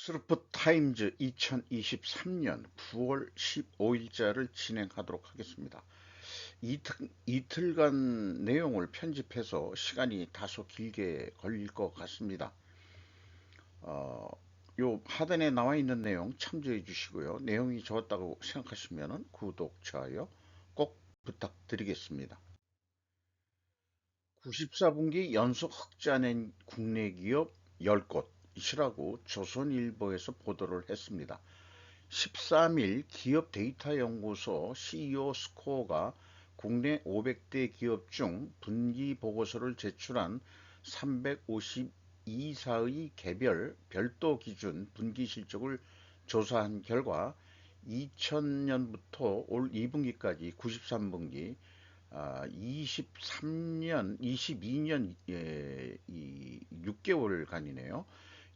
스루프타임즈 2023년 9월 15일자를 진행하도록 하겠습니다. 이틀간 내용을 편집해서 시간이 다소 길게 걸릴 것 같습니다. 어, 요 하단에 나와 있는 내용 참조해 주시고요. 내용이 좋았다고 생각하시면 구독, 좋아요 꼭 부탁드리겠습니다. 94분기 연속 흑자 낸 국내 기업 10곳이라고 조선일보에서 보도를 했습니다. 13일 기업 데이터 연구소 CEO 스코어가 국내 500대 기업 중 분기 보고서를 제출한 352사의 개별 별도 기준 분기 실적을 조사한 결과 2000년부터 올 2분기까지 93분기 23년, 22년 6개월간이네요.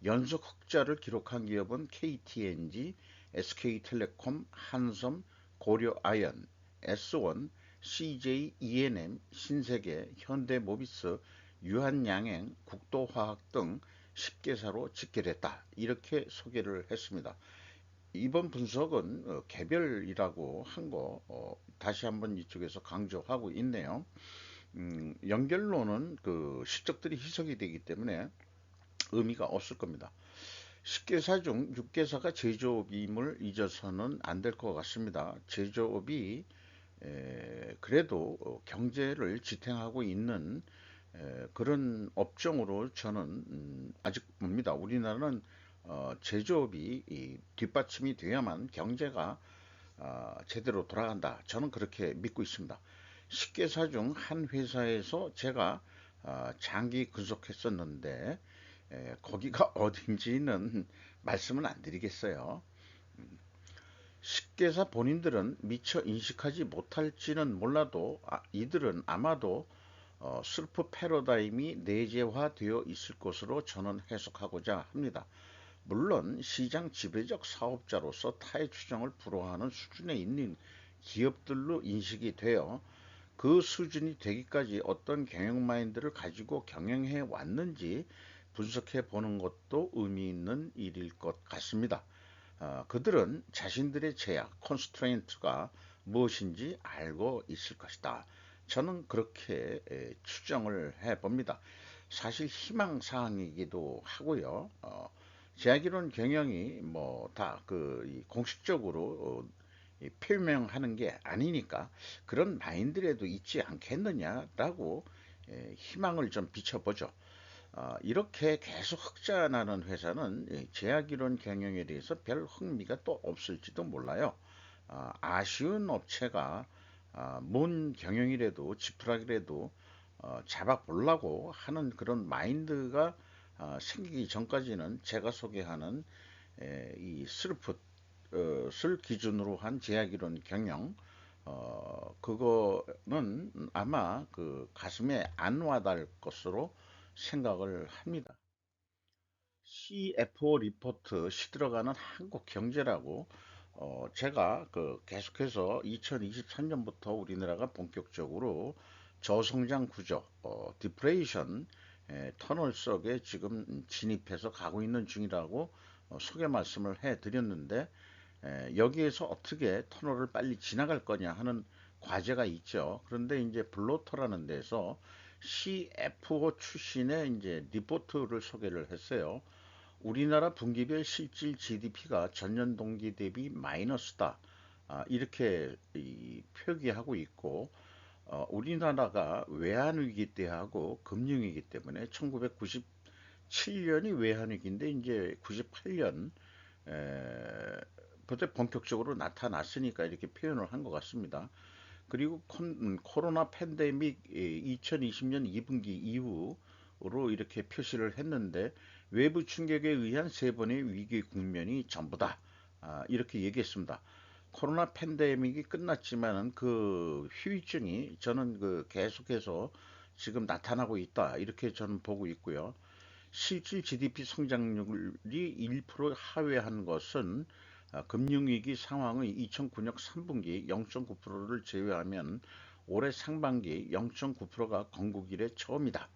연속 흑자를 기록한 기업은 KTNG, SK텔레콤, 한섬, 고려아연, S1, CJENM, 신세계, 현대모비스, 유한양행, 국도화학 등 10개사로 집계됐다. 이렇게 소개를 했습니다. 이번 분석은 개별이라고 한 거 다시 한번 이쪽에서 강조하고 있네요. 연결로는 그 실적들이 희석이 되기 때문에 의미가 없을 겁니다. 10개사 중 6개사가 제조업임을 잊어서는 안 될 것 같습니다. 제조업이 그래도 경제를 지탱하고 있는 그런 업종으로 저는 아직 봅니다. 우리나라는 제조업이 뒷받침이 돼야만 경제가 제대로 돌아간다. 저는 그렇게 믿고 있습니다. 10개사 중 한 회사에서 제가 장기 근속했었는데 거기가 어딘지는 말씀은 안 드리겠어요. 식계사 본인들은 미처 인식하지 못할지는 몰라도 이들은 아마도 슬프 패러다임이 내재화되어 있을 것으로 저는 해석하고자 합니다. 물론 시장 지배적 사업자로서 타의 추정을 불허하는 수준에 있는 기업들로 인식이 되어 그 수준이 되기까지 어떤 경영 마인드를 가지고 경영해 왔는지 분석해 보는 것도 의미 있는 일일 것 같습니다. 그들은 자신들의 제약, 컨스트레인트가 무엇인지 알고 있을 것이다. 저는 그렇게 추정을 해 봅니다. 사실 희망사항이기도 하고요. 제약이론 경영이 뭐 다 그 공식적으로 표명하는 게 아니니까 그런 마인드라도 있지 않겠느냐라고 희망을 좀 비춰보죠. 이렇게 계속 흑자 나는 회사는 제약이론 경영에 대해서 별 흥미가 또 없을지도 몰라요. 아쉬운 업체가 뭔 경영이라도 지푸라기라도 잡아보려고 하는 그런 마인드가 생기기 전까지는 제가 소개하는 이 스루풋을 기준으로 한 제약이론 경영 그거는 아마 그 가슴에 안 와닿을 것으로 생각을 합니다. CFO 리포트 시들어가는 한국 경제라고 제가 그 계속해서 2023년부터 우리나라가 본격적으로 저성장 구조, 디프레이션 터널 속에 지금 진입해서 가고 있는 중이라고 소개 말씀을 해드렸는데 여기에서 어떻게 터널을 빨리 지나갈 거냐 하는 과제가 있죠. 그런데 이제 블로터라는 데서 CFO 출신의 이제 리포트를 소개를 했어요. 우리나라 분기별 실질 GDP가 전년 동기 대비 마이너스다. 이렇게 표기하고 있고, 우리나라가 외환위기 때하고 금융위기 때문에 1997년이 외환위기인데 이제 98년 부터 본격적으로 나타났으니까 이렇게 표현을 한 것 같습니다. 그리고 코로나 팬데믹 2020년 2분기 이후로 이렇게 표시를 했는데 외부 충격에 의한 세 번의 위기 국면이 전부다. 이렇게 얘기했습니다. 코로나 팬데믹이 끝났지만은 그 후유증이 저는 그 계속해서 지금 나타나고 있다. 이렇게 저는 보고 있고요. 실질 GDP 성장률이 1% 하회한 것은 금융위기 상황의 2009년 3분기 0.9%를 제외하면 올해 상반기 0.9%가 건국 이래 처음이다.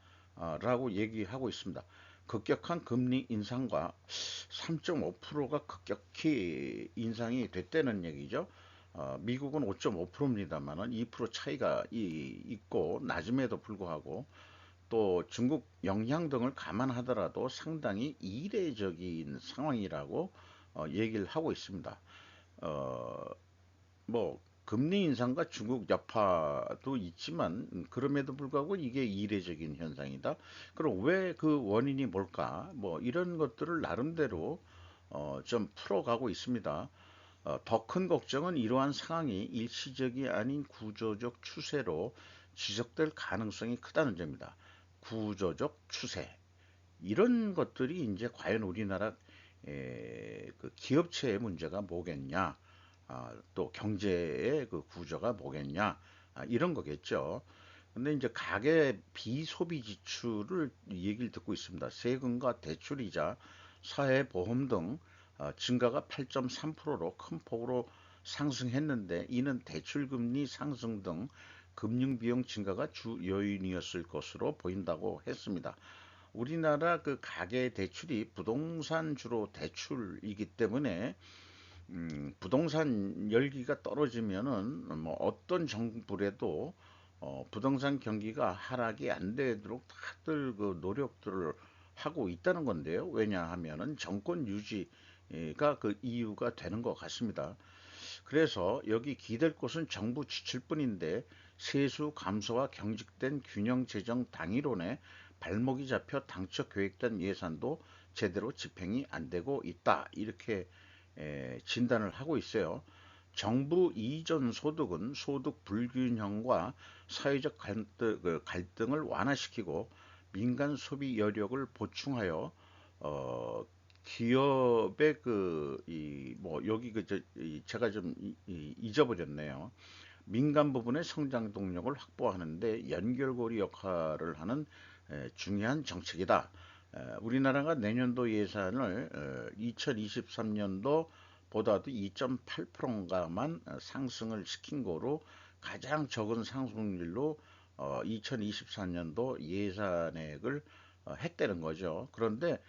라고 얘기하고 있습니다. 급격한 금리 인상과 3.5%가 급격히 인상이 됐다는 얘기죠. 미국은 5.5%입니다만은 2% 차이가 있고 낮음에도 불구하고 또 중국 영향 등을 감안하더라도 상당히 이례적인 상황이라고 얘기를 하고 있습니다. 어, 뭐 금리 인상과 중국 여파도 있지만 그럼에도 불구하고 이게 이례적인 현상이다. 그럼 왜 그 원인이 뭘까? 뭐 이런 것들을 나름대로 좀 풀어가고 있습니다. 더 큰 걱정은 이러한 상황이 일시적이 아닌 구조적 추세로 지속될 가능성이 크다는 점입니다. 구조적 추세. 이런 것들이 이제 과연 우리나라 그 기업체의 문제가 뭐겠냐, 또 경제의 그 구조가 뭐겠냐, 이런 거겠죠. 근데 이제 가계 비소비 지출을 얘기를 듣고 있습니다. 세금과 대출이자 사회보험 등 증가가 8.3%로 큰 폭으로 상승했는데 이는 대출금리 상승 등 금융비용 증가가 주 요인이었을 것으로 보인다고 했습니다. 우리나라 그 가계 대출이 부동산 주로 대출이기 때문에 부동산 열기가 떨어지면은 뭐 어떤 정부라도 부동산 경기가 하락이 안 되도록 다들 그 노력들을 하고 있다는 건데요. 왜냐하면은 정권 유지가 그 이유가 되는 것 같습니다. 그래서 여기 기댈 곳은 정부 지출뿐인데 세수 감소와 경직된 균형 재정 당이론에 발목이 잡혀 당초 계획된 예산도 제대로 집행이 안 되고 있다. 이렇게 진단을 하고 있어요. 정부 이전 소득은 소득 불균형과 사회적 갈등을 완화시키고 민간 소비 여력을 보충하여 어, 기업의 뭐 여기 제가 좀 잊어버렸네요. 민간 부분의 성장 동력을 확보하는데 연결고리 역할을 하는 중요한 정책이다. 우리나라가 내년도 예산을 2023년도 보다도 2.8%인가만 상승을 시킨 거로 가장 적은 상승률로 2024년도 예산액을 했다는 거죠. 그런데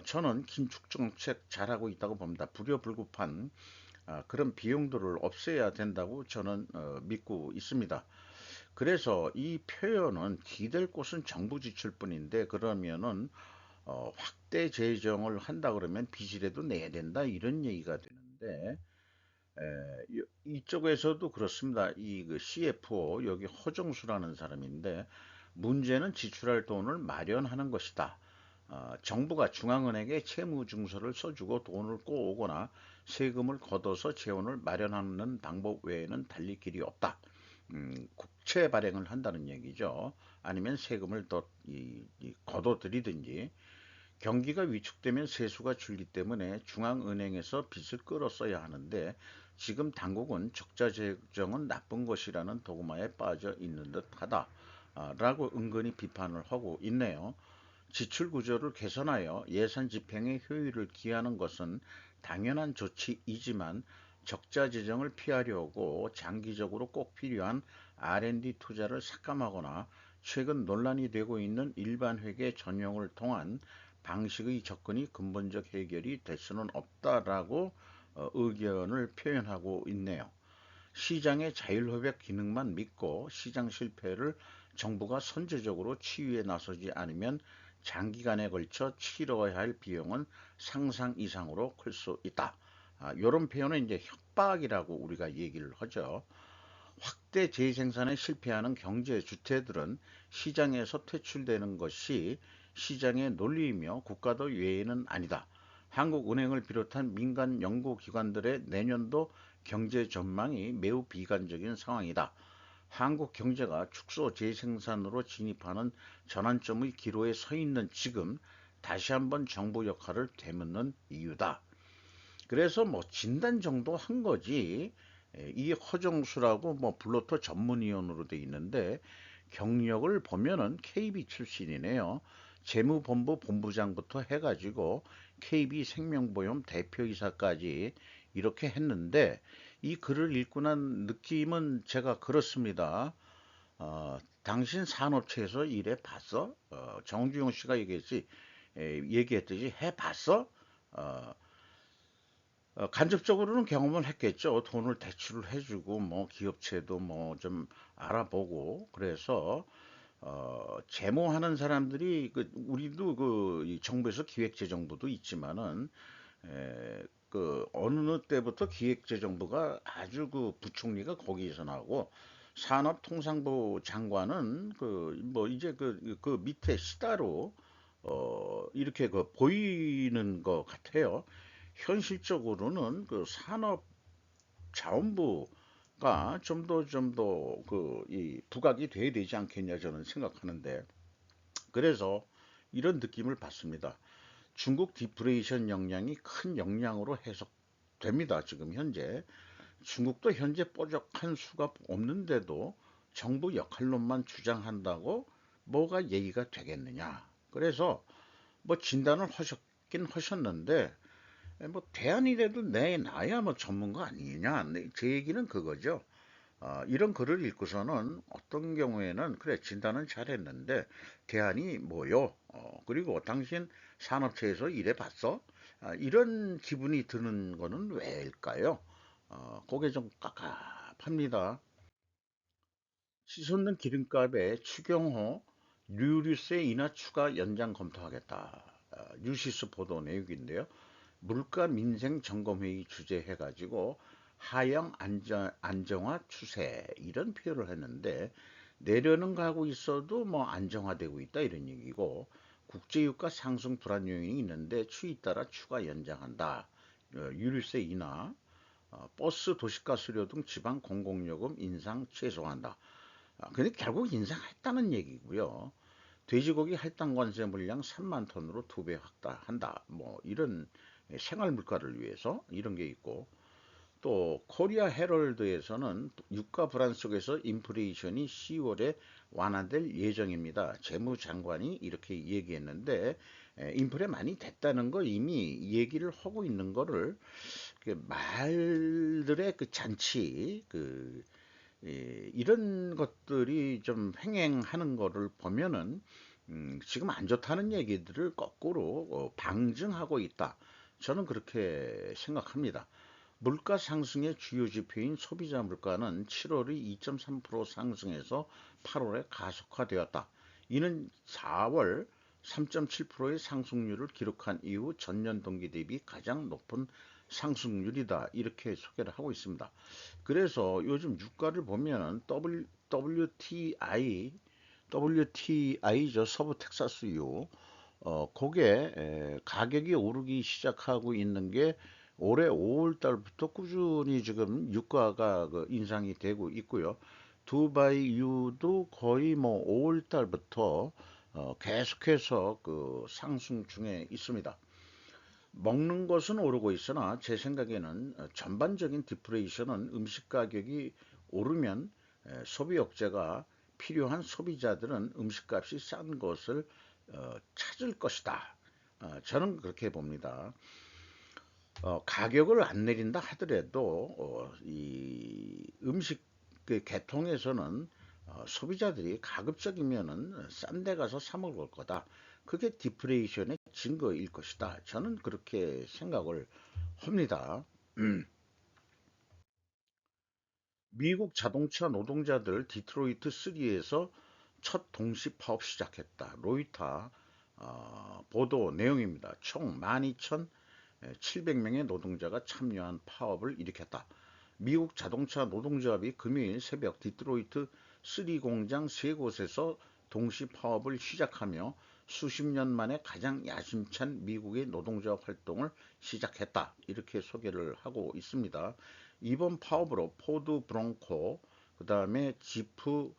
저는 긴축 정책 잘하고 있다고 봅니다. 불효불급한 그런 비용들을 없애야 된다고 저는 믿고 있습니다. 그래서 이 표현은 기댈 곳은 정부 지출뿐인데 그러면은 확대 재정을 한다 그러면 빚이라도 내야 된다 이런 얘기가 되는데 이쪽에서도 그렇습니다. 이그 CFO 여기 허정수라는 사람인데 문제는 지출할 돈을 마련하는 것이다. 정부가 중앙은행에 채무증서를 써주고 돈을 꼬오거나 세금을 걷어서 재원을 마련하는 방법 외에는 달리 길이 없다. 국채 발행을 한다는 얘기죠. 아니면 세금을 더 걷어들이든지 경기가 위축되면 세수가 줄기 때문에 중앙은행에서 빚을 끌었어야 하는데 지금 당국은 적자 재정은 나쁜 것이라는 도구마에 빠져 있는 듯하다. 라고 은근히 비판을 하고 있네요. 지출 구조를 개선하여 예산 집행의 효율을 기하는 것은 당연한 조치이지만 적자 재정을 피하려고 장기적으로 꼭 필요한 R&D 투자를 삭감하거나 최근 논란이 되고 있는 일반 회계 전용을 통한 방식의 접근이 근본적 해결이 될 수는 없다라고 의견을 표현하고 있네요. 시장의 자율협약 기능만 믿고 시장 실패를 정부가 선제적으로 치유에 나서지 않으면 장기간에 걸쳐 치러야 할 비용은 상상 이상으로 클 수 있다. 이런 표현은 이제 협박이라고 우리가 얘기를 하죠. 확대 재생산에 실패하는 경제 주체들은 시장에서 퇴출되는 것이 시장의 논리이며 국가도 외에는 아니다. 한국은행을 비롯한 민간 연구기관들의 내년도 경제 전망이 매우 비관적인 상황이다. 한국 경제가 축소 재생산으로 진입하는 전환점의 기로에 서 있는 지금 다시 한번 정부 역할을 되묻는 이유다. 그래서 뭐 진단 정도 한 거지. 이 허정수라고 뭐 블로터 전문위원으로 돼 있는데 경력을 보면은 KB 출신이네요. 재무본부 본부장부터 해가지고 KB 생명보험 대표이사까지 이렇게 했는데 이 글을 읽고 난 느낌은 제가 그렇습니다. 당신 산업체에서 일해 봤어? 정주영 씨가 얘기했지. 얘기했듯이 해봤어? 어, 간접적으로는 경험을 했겠죠. 돈을 대출을 해주고 뭐 기업체도 뭐 좀 알아보고 그래서 제모하는 사람들이 우리도 이 정부에서 기획재정부도 있지만은 어느 때부터 기획재정부가 아주 부총리가 거기에서 나오고 산업통상부 장관은 뭐 이제 그 밑에 시다로 이렇게 보이는 것 같아요. 현실적으로는 산업자원부가 좀 더 이 부각이 돼야 되지 않겠냐 저는 생각하는데 그래서 이런 느낌을 받습니다. 중국 디프레이션 역량이 큰 역량으로 해석됩니다. 지금 현재 중국도 현재 뾰족한 수가 없는데도 정부 역할론만 주장한다고 뭐가 얘기가 되겠느냐. 그래서 뭐 진단을 하셨긴 하셨는데 뭐 대안이라도 내놔야 뭐 전문가 아니냐. 제 얘기는 그거죠. 이런 글을 읽고서는 어떤 경우에는 그래 진단은 잘했는데 대안이 뭐요? 그리고 당신 산업체에서 일해봤어? 이런 기분이 드는 거는 왜일까요? 그게 좀 깝깝합니다. 치솟는 기름값에 추경호 유류세 인하 추가 연장 검토하겠다. 뉴시스 보도 내용인데요. 물가 민생 점검회의 주재해가지고 하향 안정화 추세 이런 표현을 했는데 내려는 가고 있어도 뭐 안정화되고 있다 이런 얘기고 국제유가 상승 불안 요인이 있는데 추이에 따라 추가 연장한다. 유류세 인하, 버스 도시가스료 등 지방 공공요금 인상 최소화한다. 근데 결국 인상했다는 얘기고요. 돼지고기 할당 관세 물량 3만 톤으로 2배 확대한다. 뭐 이런 생활 물가를 위해서 이런 게 있고 또 코리아 헤럴드에서는 유가 불안 속에서 인플레이션이 10월에 완화될 예정입니다. 재무장관이 이렇게 얘기했는데 인플레 많이 됐다는 거 이미 얘기를 하고 있는 거를 말들의 그 잔치 이런 것들이 좀 횡행하는 거를 보면은 지금 안 좋다는 얘기들을 거꾸로 방증하고 있다. 저는 그렇게 생각합니다. 물가 상승의 주요 지표인 소비자 물가는 7월이 2.3% 상승해서 8월에 가속화되었다. 이는 4월 3.7%의 상승률을 기록한 이후 전년 동기 대비 가장 높은 상승률이다. 이렇게 소개를 하고 있습니다. 그래서 요즘 유가를 보면 WTI죠. 서부 텍사스유. 그게 가격이 오르기 시작하고 있는 게 올해 5월 달부터 꾸준히 지금 유가가 인상이 되고 있고요. 두바이유도 거의 뭐 5월 달부터 계속해서 상승 중에 있습니다. 먹는 것은 오르고 있으나 제 생각에는 전반적인 디플레이션은 음식 가격이 오르면 소비 억제가 필요한 소비자들은 음식값이 싼 것을 찾을 것이다. 저는 그렇게 봅니다. 가격을 안 내린다 하더라도 이 음식 계통에서는 소비자들이 가급적이면은 싼 데 가서 사 먹을 거다. 그게 디플레이션의 증거일 것이다. 저는 그렇게 생각을 합니다. 미국 자동차 노동자들 디트로이트 3에서 첫 동시 파업 시작했다. 로이터 보도 내용입니다. 총 12,700명의 노동자가 참여한 파업을 일으켰다. 미국 자동차 노동조합이 금요일 새벽 디트로이트 3 공장 세 곳에서 동시 파업을 시작하며 수십 년 만에 가장 야심찬 미국의 노동조합 활동을 시작했다. 이렇게 소개를 하고 있습니다. 이번 파업으로 포드 브롱코, 그 다음에 지프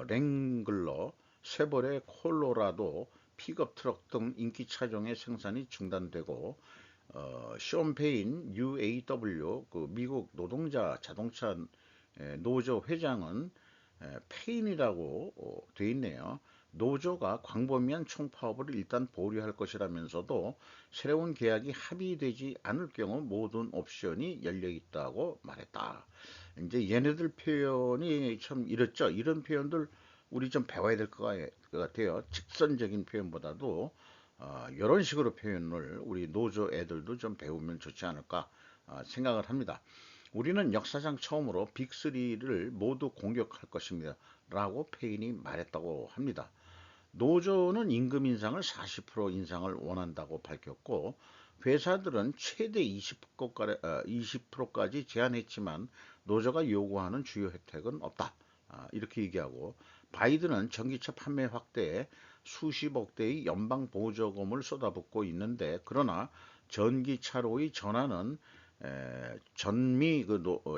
랭글러, 쉐보레 콜로라도 픽업 트럭 등 인기 차종의 생산이 중단되고 숀 페인 UAW 미국 노동자 자동차 노조 회장은 페인이라고 돼 있네요. 노조가 광범위한 총파업을 일단 보류할 것이라면서도 새로운 계약이 합의되지 않을 경우 모든 옵션이 열려 있다고 말했다. 이제 얘네들 표현이 참 이렇죠. 이런 표현들 우리 좀 배워야 될 것 같아요. 직선적인 표현보다도 이런 식으로 표현을 우리 노조 애들도 좀 배우면 좋지 않을까 생각을 합니다. 우리는 역사상 처음으로 빅3를 모두 공격할 것입니다. 라고 페인이 말했다고 합니다. 노조는 임금 인상을 40% 인상을 원한다고 밝혔고 회사들은 최대 20%까지 제한했지만 노조가 요구하는 주요 혜택은 없다. 이렇게 얘기하고 바이든은 전기차 판매 확대에 수십억 대의 연방 보조금을 쏟아붓고 있는데 그러나 전기차로의 전환은 전미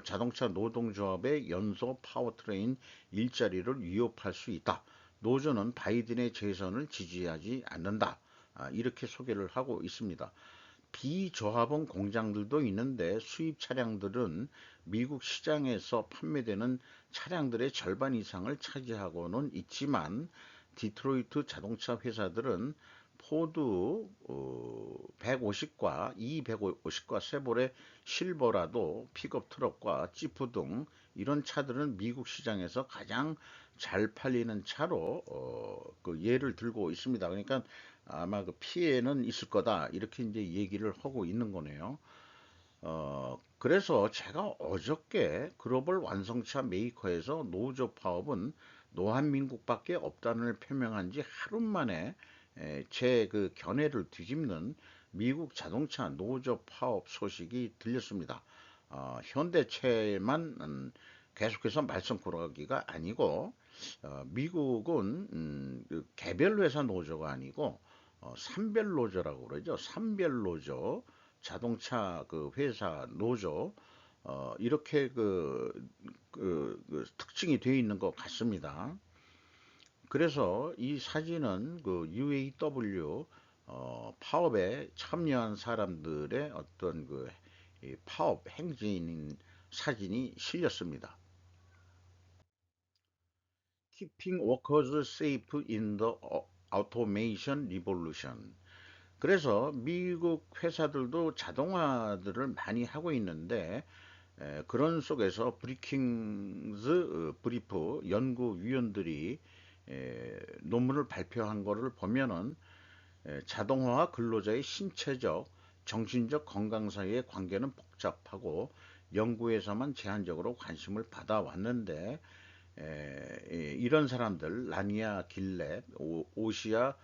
자동차 노동조합의 연소 파워트레인 일자리를 위협할 수 있다. 노조는 바이든의 재선을 지지하지 않는다. 이렇게 소개를 하고 있습니다. 비조합원 공장들도 있는데 수입 차량들은 미국 시장에서 판매되는 차량들의 절반 이상을 차지하고는 있지만 디트로이트 자동차 회사들은 포드 150과 E150과 쉐보레 실버라도 픽업 트럭과 지프 등 이런 차들은 미국 시장에서 가장 잘 팔리는 차로 그 예를 들고 있습니다. 그러니까 아마 그 피해는 있을 거다 이렇게 이제 얘기를 하고 있는 거네요. 그래서 제가 어저께 글로벌 완성차 메이커에서 노조 파업은 노한민국밖에 없다는 표명한 지 하루 만에 제 그 견해를 뒤집는 미국 자동차 노조 파업 소식이 들렸습니다. 현대차만 계속해서 말썽 꾸러기가 아니고 미국은 그 개별 회사 노조가 아니고 산별 노조라고 그러죠. 산별 노조, 자동차 그 회사 노조 이렇게 그 특징이 되어 있는 것 같습니다. 그래서 이 사진은 그 UAW 파업에 참여한 사람들의 어떤 이 파업 행진 사진이 실렸습니다. Keeping workers safe in the automation revolution. 그래서 미국 회사들도 자동화들을 많이 하고 있는데 그런 속에서 브리킹즈 브리프 연구위원들이 논문을 발표한 거를 보면은 자동화와 근로자의 신체적, 정신적 건강 사이의 관계는 복잡하고 연구에서만 제한적으로 관심을 받아왔는데 이런 사람들 라니아 길렙, 오시아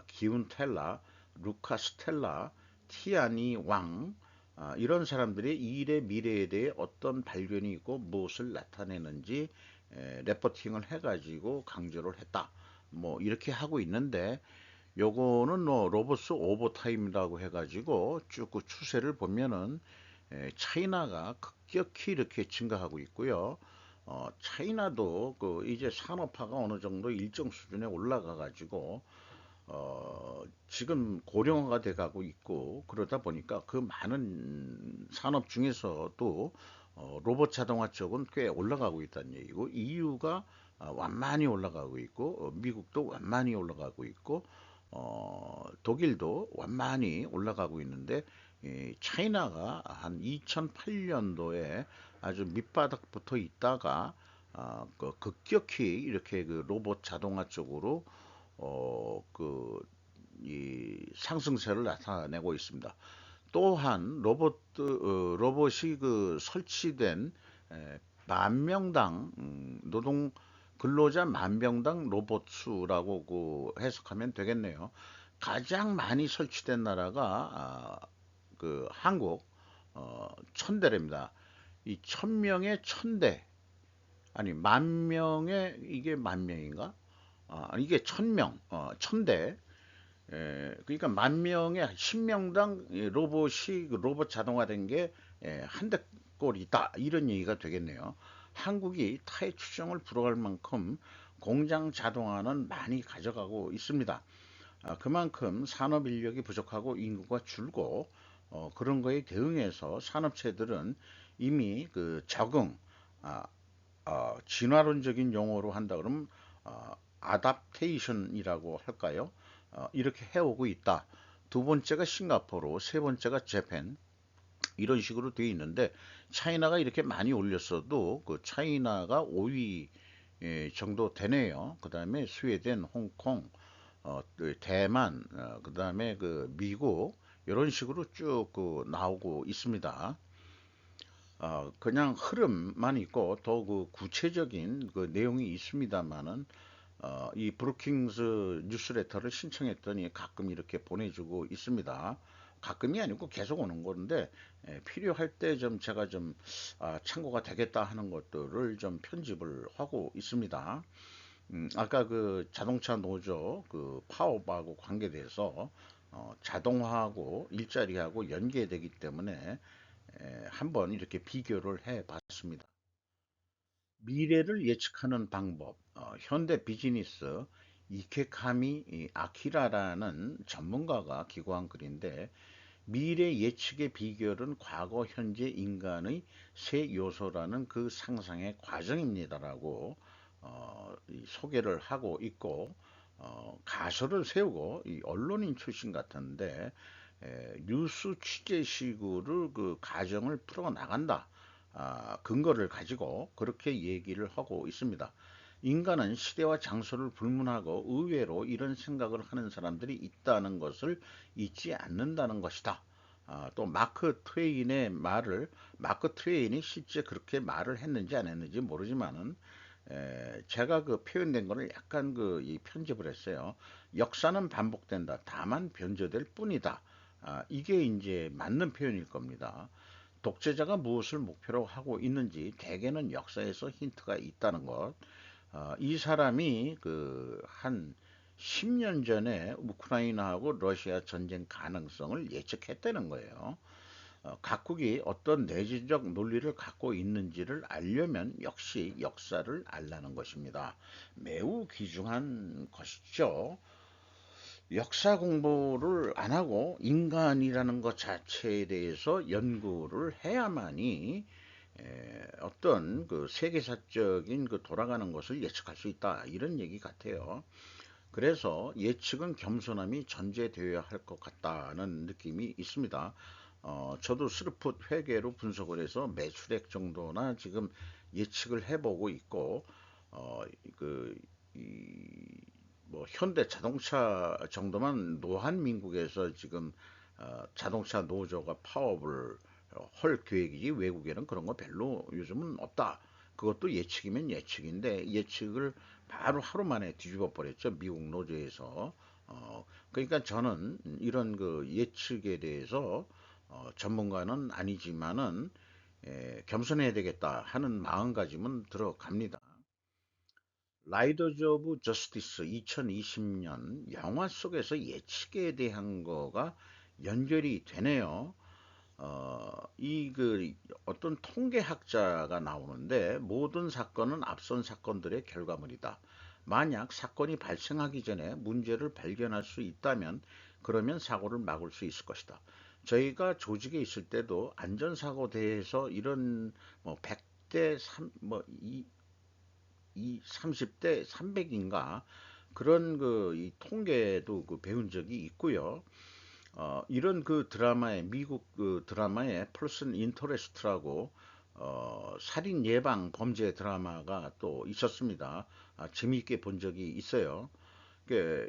기운텔라, 루카 스텔라, 티아니 왕 이런 사람들이 일의 미래에 대해 어떤 발견이 있고 무엇을 나타내는지 레포팅을 해가지고 강조를 했다. 뭐 이렇게 하고 있는데 요거는 뭐 로버스 오버타임이라고 해가지고 쭉 그 추세를 보면은 차이나가 급격히 이렇게 증가하고 있고요. 차이나도 그 이제 산업화가 어느 정도 일정 수준에 올라가 가지고 지금 고령화가 돼 가고 있고 그러다 보니까 그 많은 산업 중에서도 로봇 자동화 쪽은 꽤 올라가고 있다는 얘기고 EU가 완만히 올라가고 있고 미국도 완만히 올라가고 있고 독일도 완만히 올라가고 있는데 이 차이나가 한 2008년도에 아주 밑바닥 붙어 있다가 그 급격히 이렇게 그 로봇 자동화 쪽으로 그 이 상승세를 나타내고 있습니다. 또한 로봇이 그 설치된 만 명당 노동 근로자 만 명당 로봇 수라고 그 해석하면 되겠네요. 가장 많이 설치된 나라가 그 한국 1000대랍니다. 이 1000명에 1000대 아니 만 명에 이게 만 명인가? 이게 1000명 1000대 그러니까 만 명에 10명당 로봇이 로봇 자동화된 게 한 대꼴 있다 이런 얘기가 되겠네요. 한국이 타의 추종을 불허할 만큼 공장 자동화는 많이 가져가고 있습니다. 그만큼 산업 인력이 부족하고 인구가 줄고 그런 거에 대응해서 산업체들은 이미 그 적응, 아, 진화론적인 용어로 한다 그러면 아답테이션이라고 할까요? 이렇게 해오고 있다. 두 번째가 싱가포르, 세 번째가 재팬 이런 식으로 되어 있는데 차이나가 이렇게 많이 올렸어도 그 차이나가 5위 정도 되네요. 그 다음에 스웨덴, 홍콩, 또 대만, 그다음에 그 미국 이런 식으로 쭉 그 나오고 있습니다. 그냥 흐름만 있고 더 그 구체적인 그 내용이 있습니다만은 이 브루킹스 뉴스레터를 신청했더니 가끔 이렇게 보내주고 있습니다. 가끔이 아니고 계속 오는 건데 필요할 때 좀 제가 좀 참고가 되겠다 하는 것들을 좀 편집을 하고 있습니다. 아까 그 자동차 노조 그 파업하고 관계돼서 자동화하고 일자리하고 연계되기 때문에 한번 이렇게 비교를 해 봤습니다. 미래를 예측하는 방법, 현대 비즈니스 이케카미 아키라라는 전문가가 기고한 글인데 미래 예측의 비결은 과거, 현재 인간의 세 요소라는 그 상상의 과정입니다라고 소개를 하고 있고 가설을 세우고 이 언론인 출신 같은데 뉴스 취재식으로 그 가정을 풀어 나간다. 근거를 가지고 그렇게 얘기를 하고 있습니다. 인간은 시대와 장소를 불문하고 의외로 이런 생각을 하는 사람들이 있다는 것을 잊지 않는다는 것이다. 또 마크 트웨인이 실제 그렇게 말을 했는지 안 했는지 모르지만은 제가 그 표현된 거를 약간 그 이 편집을 했어요. 역사는 반복된다. 다만 변조될 뿐이다. 이게 이제 맞는 표현일 겁니다. 독재자가 무엇을 목표로 하고 있는지 대개는 역사에서 힌트가 있다는 것. 이 사람이 그 한 10년 전에 우크라이나하고 러시아 전쟁 가능성을 예측했다는 거예요. 각국이 어떤 내재적 논리를 갖고 있는지를 알려면 역시 역사를 알라는 것입니다. 매우 귀중한 것이죠. 역사 공부를 안 하고 인간이라는 것 자체에 대해서 연구를 해야만이 어떤 그 세계사적인 그 돌아가는 것을 예측할 수 있다. 이런 얘기 같아요. 그래서 예측은 겸손함이 전제되어야 할 것 같다는 느낌이 있습니다. 저도 스루풋 회계로 분석을 해서 매출액 정도나 지금 예측을 해보고 있고, 어, 그, 이, 뭐, 현대 자동차 정도만 노한민국에서 지금 자동차 노조가 파업을 헐 계획이지 외국에는 그런 거 별로 요즘은 없다. 그것도 예측이면 예측인데 예측을 바로 하루 만에 뒤집어 버렸죠. 미국 노조에서. 그러니까 저는 이런 그 예측에 대해서 전문가는 아니지만은 겸손해야 되겠다 하는 마음가짐은 들어갑니다. 라이더즈 오브 저스티스 2020년 영화 속에서 예측에 대한 거가 연결이 되네요. 그 어떤 통계학자가 나오는데 모든 사건은 앞선 사건들의 결과물이다. 만약 사건이 발생하기 전에 문제를 발견할 수 있다면 그러면 사고를 막을 수 있을 것이다. 저희가 조직에 있을 때도 안전사고 대해서 이런 뭐 100대 3, 뭐 30대 300인가 그런 그 이 통계도 그 배운 적이 있고요. 이런 그 드라마에 미국 그 드라마에 펄슨 인터레스트라고 살인 예방 범죄 드라마가 또 있었습니다. 재미있게 본 적이 있어요.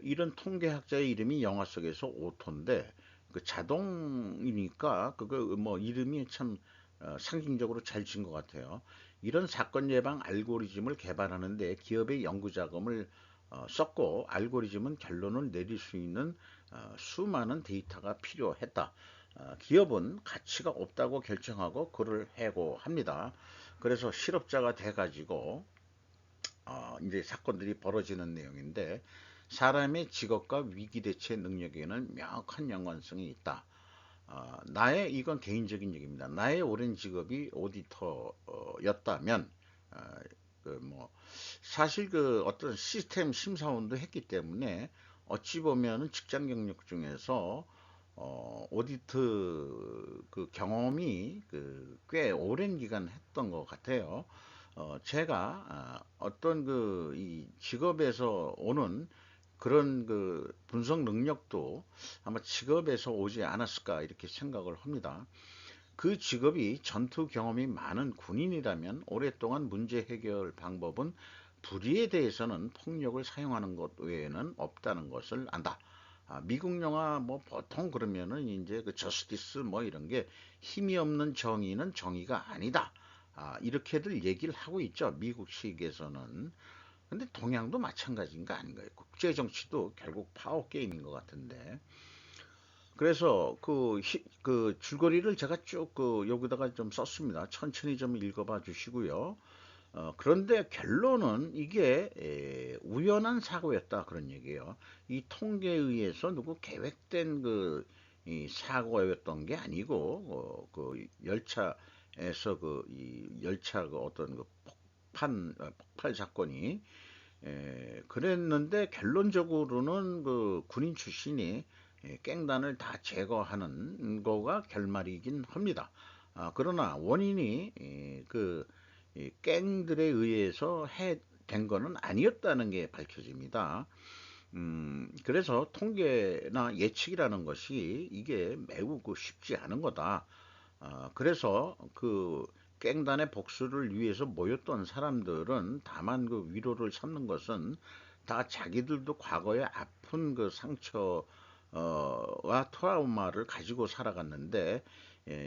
이런 통계학자의 이름이 영화 속에서 오토인데 그 자동이니까 그거 뭐 이름이 참 상징적으로 잘 지은 것 같아요. 이런 사건 예방 알고리즘을 개발하는데 기업의 연구 자금을 썼고 알고리즘은 결론을 내릴 수 있는 수많은 데이터가 필요했다. 기업은 가치가 없다고 결정하고 그를 해고합니다. 그래서 실업자가 돼가지고 이제 사건들이 벌어지는 내용인데 사람의 직업과 위기 대처 능력에는 명확한 연관성이 있다. 나의 이건 개인적인 얘기입니다. 나의 오랜 직업이 오디터였다면 그뭐 사실 그 어떤 시스템 심사원도 했기 때문에 어찌 보면은 직장 경력 중에서 오디트 그 경험이 그 꽤 오랜 기간 했던 것 같아요. 제가 어떤 그 이 직업에서 오는 그런 그 분석 능력도 아마 직업에서 오지 않았을까 이렇게 생각을 합니다. 그 직업이 전투 경험이 많은 군인이라면 오랫동안 문제 해결 방법은 불의에 대해서는 폭력을 사용하는 것 외에는 없다는 것을 안다. 미국 영화 뭐 보통 그러면은 이제 그 저스티스 뭐 이런 게 힘이 없는 정의는 정의가 아니다. 이렇게들 얘기를 하고 있죠. 미국식에서는. 근데 동양도 마찬가지인 거 아닌가요? 국제 정치도 결국 파워 게임인 것 같은데. 그래서 그 줄거리를 제가 쭉 여기다가 좀 썼습니다. 천천히 좀 읽어봐 주시고요. 그런데 결론은 이게 우연한 사고였다 그런 얘기예요. 이 통계에 의해서 누구 계획된 이 사고였던 게 아니고 그 열차에서 이 열차 그 어떤 그 폭발 사건이 그랬는데 결론적으로는 그 군인 출신이 깽단을 다 제거하는 거가 결말이긴 합니다. 그러나 원인이 이 깽들에 의해서 된 거는 아니었다는 게 밝혀집니다. 그래서 통계나 예측이라는 것이 이게 매우 쉽지 않은 거다. 그래서 그 깽단의 복수를 위해서 모였던 사람들은 다만 그 위로를 삼는 것은 다 자기들도 과거에 아픈 그 상처와 트라우마를 가지고 살아갔는데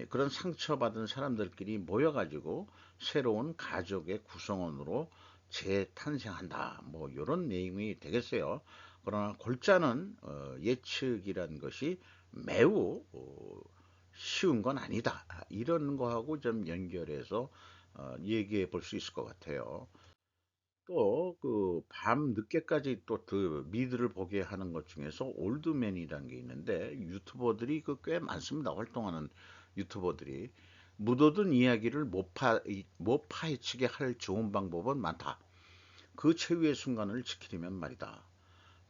그런 상처받은 사람들끼리 모여가지고 새로운 가족의 구성원으로 재탄생한다. 뭐 이런 내용이 되겠어요. 그러나 골자는 예측이란 것이 매우 쉬운 건 아니다. 이런 거하고 좀 연결해서 얘기해 볼 수 있을 것 같아요. 또 그 밤 늦게까지 또 그 미드를 보게 하는 것 중에서 올드맨이라는 게 있는데 유튜버들이 꽤 많습니다. 활동하는 유튜버들이 묻어둔 이야기를 못 파헤치게 할 좋은 방법은 많다. 그 최후의 순간을 지키려면 말이다.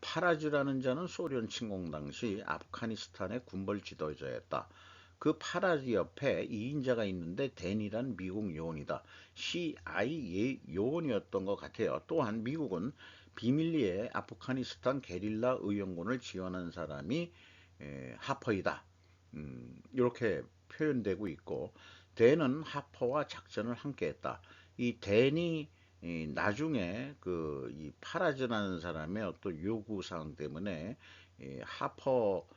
파라즈라는 자는 소련 침공 당시 아프가니스탄의 군벌 지도자였다. 그 파라즈 옆에 2인자가 있는데 댄이란 미국 요원이다. CIA 요원이었던 것 같아요. 또한 미국은 비밀리에 아프가니스탄 게릴라 의용군을 지원한 사람이 하퍼이다. 이렇게 표현되고 있고 댄은 하퍼와 작전을 함께했다. 이 댄이 나중에 이 파라즈라는 사람의 어떤 요구 사항 때문에 하퍼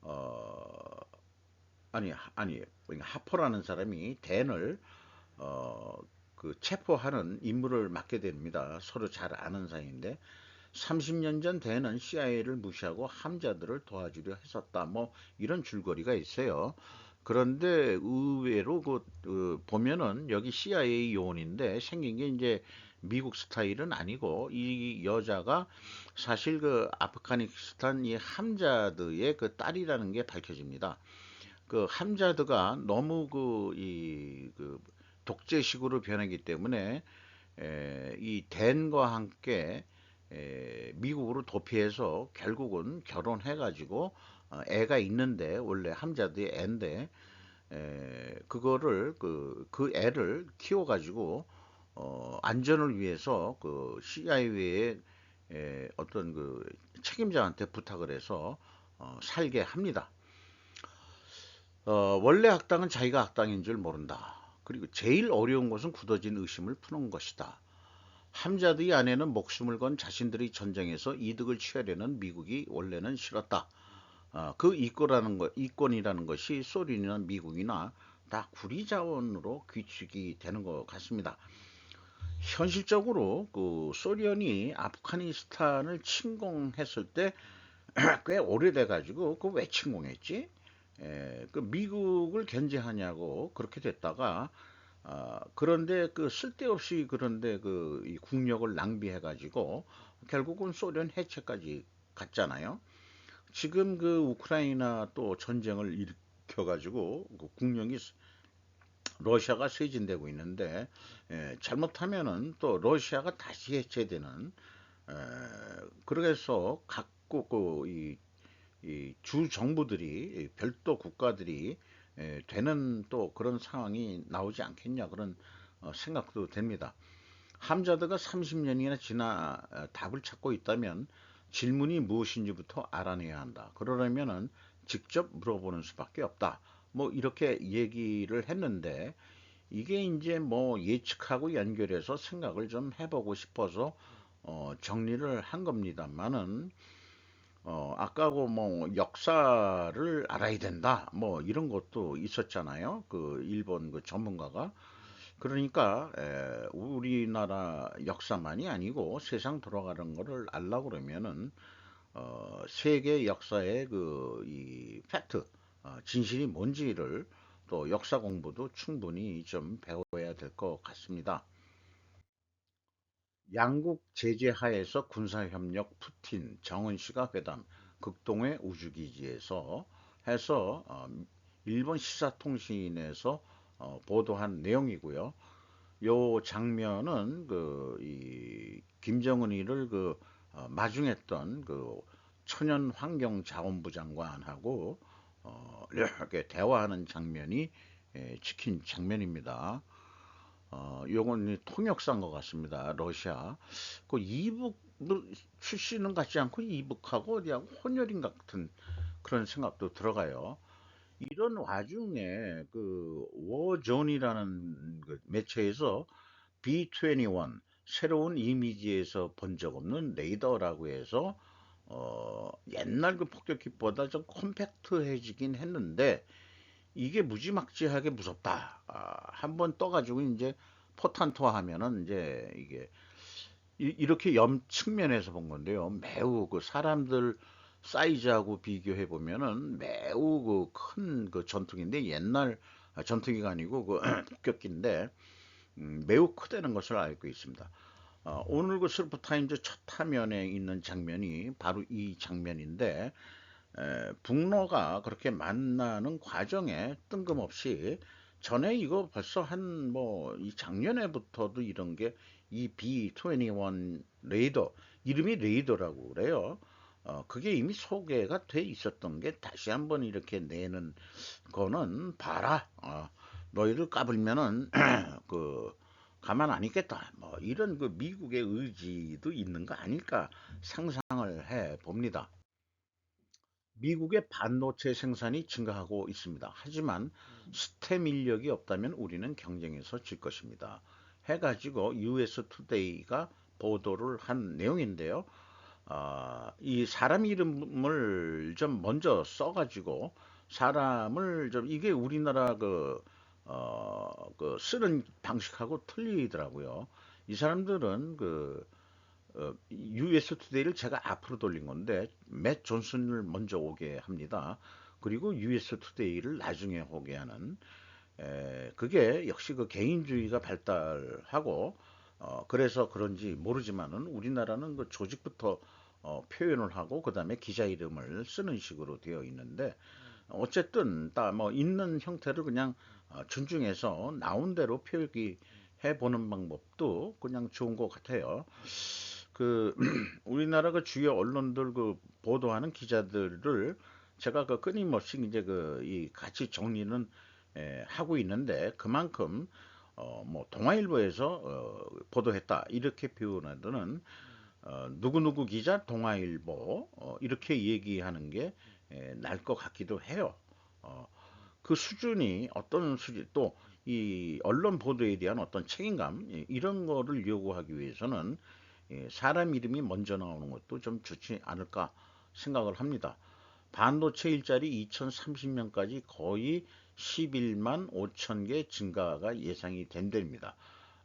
어 아니 그러니까 하퍼라는 사람이 댄을 어 체포하는 임무를 맡게 됩니다. 서로 잘 아는 사이인데 30년 전 댄은 CIA를 무시하고 함자들을 도와주려 했었다. 뭐 이런 줄거리가 있어요. 그런데 의외로 보면은 여기 CIA 요원인데 생긴 게 이제 미국 스타일은 아니고 이 여자가 사실 그 아프가니스탄 이 함자드의 그 딸이라는 게 밝혀집니다. 그 함자드가 너무 독재식으로 변하기 때문에 이 댄과 함께 미국으로 도피해서 결국은 결혼해가지고 애가 있는데 원래 함자드의 애인데 그거를 그 애를 키워가지고 안전을 위해서 그 CIA의 어떤 그 책임자한테 부탁을 해서 살게 합니다. 원래 악당은 자기가 악당인 줄 모른다. 그리고 제일 어려운 것은 굳어진 의심을 푸는 것이다. 함자드의 아내는 목숨을 건 자신들의 전쟁에서 이득을 취하려는 미국이 원래는 싫었다. 그 이권이라는 것이 소련이나 미국이나 다 구리 자원으로 귀축이 되는 것 같습니다. 현실적으로 그 소련이 아프가니스탄을 침공했을 때 꽤 오래돼 가지고 그 왜 침공했지? 그 미국을 견제하냐고 그렇게 됐다가 그런데 그 쓸데없이 그런데 이 국력을 낭비해 가지고 결국은 소련 해체까지 갔잖아요. 지금 그 우크라이나 또 전쟁을 일으켜 가지고 그 국력이 러시아가 쇠진되고 있는데 잘못하면은 또 러시아가 다시 해체되는 에, 그래서 각국 이 주 정부들이 별도 국가들이 되는 또 그런 상황이 나오지 않겠냐 그런 생각도 됩니다. 함자드가 30년이나 지나 답을 찾고 있다면 질문이 무엇인지부터 알아내야 한다. 그러려면은 직접 물어보는 수밖에 없다. 뭐 이렇게 얘기를 했는데 이게 이제 뭐 예측하고 연결해서 생각을 좀 해보고 싶어서 정리를 한 겁니다만은 아까고 뭐 역사를 알아야 된다 뭐 이런 것도 있었잖아요. 그 일본 그 전문가가 그러니까 우리나라 역사만이 아니고 세상 돌아가는 거를 알려고 그러면은 세계 역사의 그 이 팩트 진실이 뭔지를 또 역사 공부도 충분히 좀 배워야 될 것 같습니다. 양국 제재 하에서 군사협력 푸틴 정은 씨가 회담 극동의 우주기지에서 해서 일본 시사통신에서 보도한 내용이고요. 요 장면은 그 이 김정은이를 그 마중했던 그 천연 환경자원부 장관하고 이렇게 대화하는 장면이 찍힌 장면입니다. 요건 통역사인 것 같습니다. 러시아. 그 이북 출신은 같지 않고 이북하고 어디하고 혼혈인 같은 그런 생각도 들어가요. 이런 와중에 그 워존이라는 그 매체에서 B21 새로운 이미지에서 본 적 없는 레이더라고 해서 옛날 그 폭격기보다 좀 컴팩트해지긴 했는데 이게 무지막지하게 무섭다. 한번 떠가지고 이제 포탄 투하하면은 이제 이게 이렇게 옆 측면에서 본 건데요. 매우 그 사람들 사이즈하고 비교해 보면은 매우 그 큰 그 전투기인데 옛날 전투기가 아니고 그 폭격기인데 매우 크다는 것을 알고 있습니다. 오늘 그 슬프 타임즈 첫 화면에 있는 장면이 바로 이 장면인데 북러가 그렇게 만나는 과정에 뜬금없이 전에 이거 벌써 한 뭐 이 작년에부터도 이런 게 이 B-21 레이더 이름이 레이더라고 그래요. 그게 이미 소개가 돼 있었던 게 다시 한번 이렇게 내는 거는 봐라. 너희를 까불면은 그 가만 안 있겠다. 뭐 이런 그 미국의 의지도 있는 거 아닐까 상상을 해 봅니다. 미국의 반도체 생산이 증가하고 있습니다. 하지만 스템 인력이 없다면 우리는 경쟁에서 질 것입니다. 해가지고 US 투데이가 보도를 한 내용인데요. 이 사람 이름을 좀 먼저 써가지고 사람을 좀 이게 우리나라 그 쓰는 방식하고 틀리더라고요. 이 사람들은 US 투데이를 제가 앞으로 돌린 건데 맷 존슨을 먼저 오게 합니다. 그리고 US 투데이를 나중에 오게 하는 그게 역시 그 개인주의가 발달하고 그래서 그런지 모르지만은 우리나라는 그 조직부터 표현을 하고 그다음에 기자 이름을 쓰는 식으로 되어 있는데 어쨌든 다 뭐 있는 형태를 그냥 존중해서 나온 대로 표기해 보는 방법도 그냥 좋은 것 같아요. 그 우리나라 그 주요 언론들 그 보도하는 기자들을 제가 그 끊임없이 이제 그 이 같이 정리는 하고 있는데 그만큼 뭐 동아일보에서 보도했다 이렇게 표현하는 누구누구 기자 동아일보 이렇게 얘기하는 게 날 것 같기도 해요. 어, 그 수준이 어떤 수준 또 이 언론 보도에 대한 어떤 책임감 이런 거를 요구하기 위해서는 사람 이름이 먼저 나오는 것도 좀 좋지 않을까 생각을 합니다. 반도체 일자리 2030년까지 거의 11만 5천 개 증가가 예상이 된답니다.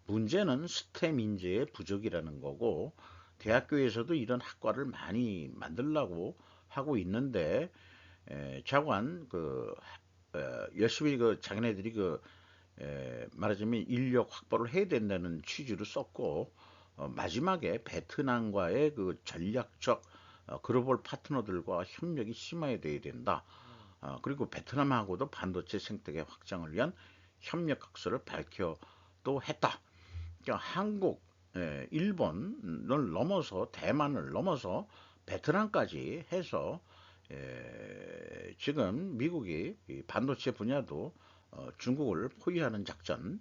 문제는 스템 인재의 부족이라는 거고 대학교에서도 이런 학과를 많이 만들려고 하고 있는데 자관 열심히 그 자기네들이 말하자면 인력 확보를 해야 된다는 취지로 썼고 마지막에 베트남과의 그 전략적 글로벌 파트너들과 협력이 심화해야 된다. 그리고 베트남하고도 반도체 생태계 확장을 위한 협력 각서를 발표도 했다. 그러니까 한국, 일본을 넘어서 대만을 넘어서 베트남까지 해서 지금 미국이 이 반도체 분야도 중국을 포위하는 작전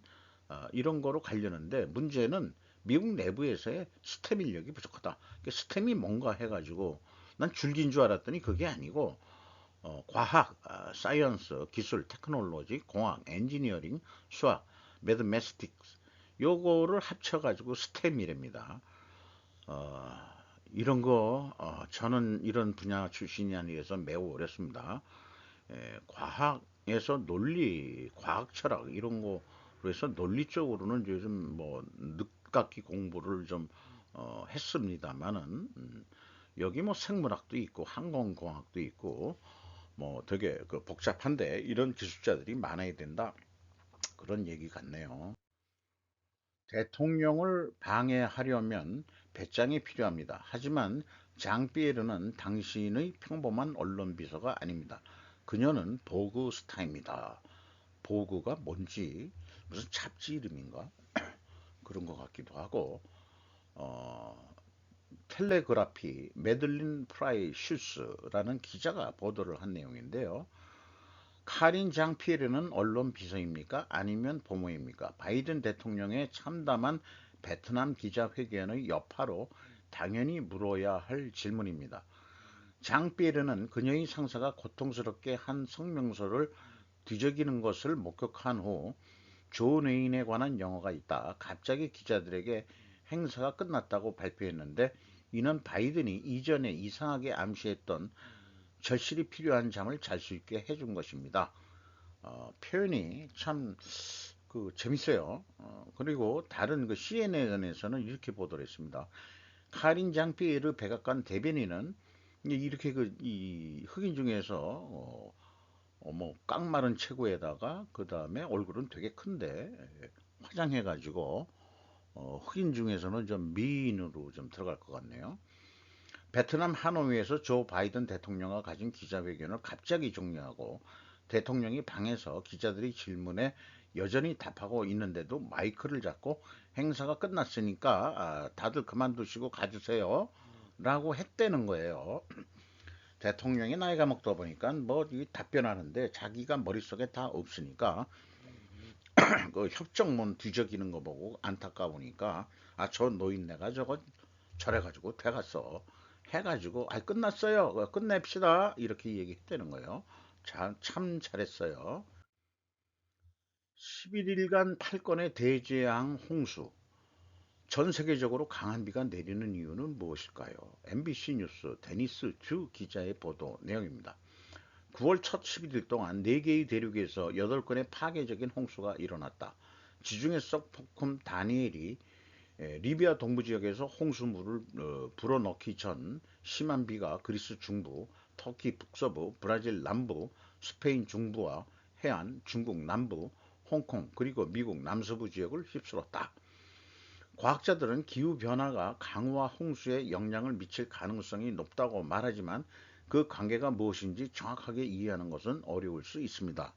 이런 거로 가려는데 문제는 미국 내부에서의 스템 인력이 부족하다. 그러니까 스템이 뭔가 해가지고 난 줄기인 줄 알았더니 그게 아니고 과학, 사이언스, 기술, 테크놀로지, 공학, 엔지니어링, 수학 매드메스틱스 요거를 합쳐가지고 스템이랍니다. 어, 이런 거 저는 이런 분야 출신이 아니라서 매우 어렵습니다. 과학에서 논리, 과학 철학 이런 거 그래서 논리 쪽으로는 요즘 뭐 늦깎이 공부를 좀 했습니다만은 여기 뭐 생물학도 있고 항공공학도 있고 뭐 되게 그 복잡한데 이런 기술자들이 많아야 된다 그런 얘기 같네요. 대통령을 방해하려면 배짱이 필요합니다. 하지만 장피에르는 당신의 평범한 언론 비서가 아닙니다. 그녀는 보그 스타입니다. 보그가 뭔지 무슨 잡지 이름인가 그런 것 같기도 하고 어, 텔레그라피 메들린 프라이 슈스라는 기자가 보도를 한 내용인데요. 카린 장 피에르는 언론 비서입니까? 아니면 보모입니까? 바이든 대통령의 참담한 베트남 기자회견의 여파로 당연히 물어야 할 질문입니다. 장 피에르는 그녀의 상사가 고통스럽게 한 성명서를 뒤적이는 것을 목격한 후 존 웨인에 관한 영화가 있다. 갑자기 기자들에게 행사가 끝났다고 발표했는데 이는 바이든이 이전에 이상하게 암시했던 절실히 필요한 잠을 잘 수 있게 해준 것입니다. 표현이 참 그 재밌어요. 그리고 다른 그 CNN에서는 이렇게 보도를 했습니다. 카린 장피에르 백악관 대변인은 이렇게 그 이 흑인 중에서 뭐 깡마른 체구에다가 그 다음에 얼굴은 되게 큰데 화장해가지고 흑인 중에서는 좀 미인으로 좀 들어갈 것 같네요. 베트남 하노이에서 조 바이든 대통령과 가진 기자회견을 갑자기 종료하고 대통령이 방에서 기자들의 질문에 여전히 답하고 있는데도 마이크를 잡고 행사가 끝났으니까 다들 그만두시고 가주세요 라고 했다는 거예요. 대통령이 나이가 먹다 보니까 뭐 답변하는데 자기가 머릿속에 다 없으니까 그 협정문 뒤적이는 거 보고 안타까우니까 저 노인네가 저거 저래가지고 돼갔어 해가지고 끝났어요 끝냅시다 이렇게 얘기했다는 거예요. 참 잘했어요. 11일간 8건의 대재앙 홍수 전 세계적으로 강한 비가 내리는 이유는 무엇일까요? MBC 뉴스 데니스 주 기자의 보도 내용입니다. 9월 첫 11일 동안 4개의 대륙에서 8건의 파괴적인 홍수가 일어났다. 지중해 석 폭풍 다니엘이 리비아 동부 지역에서 홍수물을 불어넣기 전 심한 비가 그리스 중부, 터키 북서부, 브라질 남부, 스페인 중부와 해안, 중국 남부, 홍콩 그리고 미국 남서부 지역을 휩쓸었다. 과학자들은 기후변화가 강우와 홍수에 영향을 미칠 가능성이 높다고 말하지만 그 관계가 무엇인지 정확하게 이해하는 것은 어려울 수 있습니다.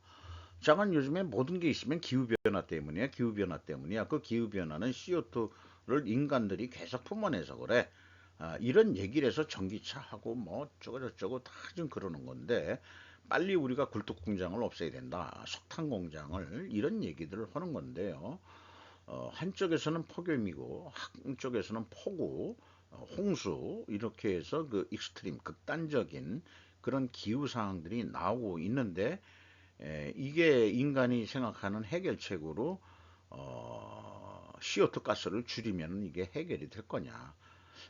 자간 요즘에 모든 게 있으면 기후변화 때문이야. 기후변화 때문이야. 그 기후변화는 CO2를 인간들이 계속 품어내서 그래. 이런 얘기를 해서 전기차하고 뭐 어쩌고저쩌고 다 좀 그러는 건데 빨리 우리가 굴뚝공장을 없애야 된다. 석탄공장을 이런 얘기들을 하는 건데요. 한쪽에서는 폭염이고 한쪽에서는 폭우, 홍수 이렇게 해서 그 익스트림 극단적인 그런 기후 상황들이 나오고 있는데 이게 인간이 생각하는 해결책으로 CO2 가스를 줄이면 이게 해결이 될 거냐?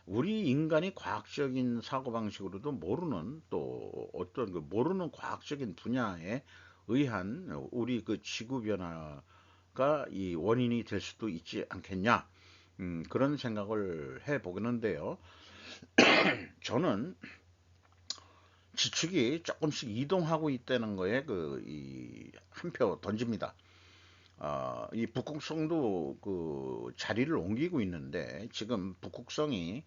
우리 인간이 과학적인 사고방식으로도 모르는 또 어떤 그 모르는 과학적인 분야에 의한 우리 그 지구 변화가 이 원인이 될 수도 있지 않겠냐? 그런 생각을 해 보겠는데요. 저는 지축이 조금씩 이동하고 있다는 거에 그 이 한 표 던집니다. 이 북극성도 그 자리를 옮기고 있는데 지금 북극성이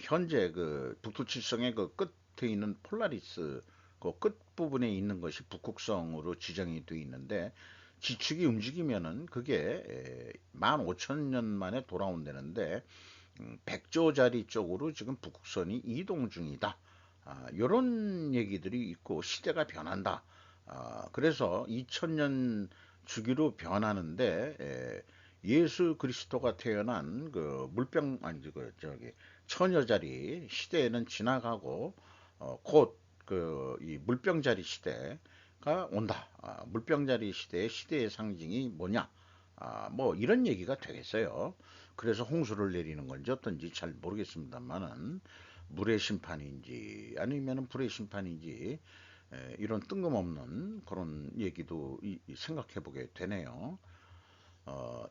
현재 그 북두칠성의 그 끝에 있는 폴라리스 그 끝 부분에 있는 것이 북극성으로 지정이 되어 있는데 지축이 움직이면은 그게 15,000년 만에 돌아온다는데 100조짜리 쪽으로 지금 북극선이 이동 중이다. 이런 얘기들이 있고 시대가 변한다. 그래서 2000년 주기로 변하는데 예수 그리스도가 태어난 그 물병 아니 그 저기 처녀자리 시대에는 지나가고 곧 그 이 물병자리 시대가 온다. 물병자리 시대의 상징이 뭐냐? 뭐 이런 얘기가 되겠어요. 그래서 홍수를 내리는 건지 어떤지 잘 모르겠습니다만은 물의 심판인지 아니면 불의 심판인지 이런 뜬금없는 그런 얘기도 생각해 보게 되네요.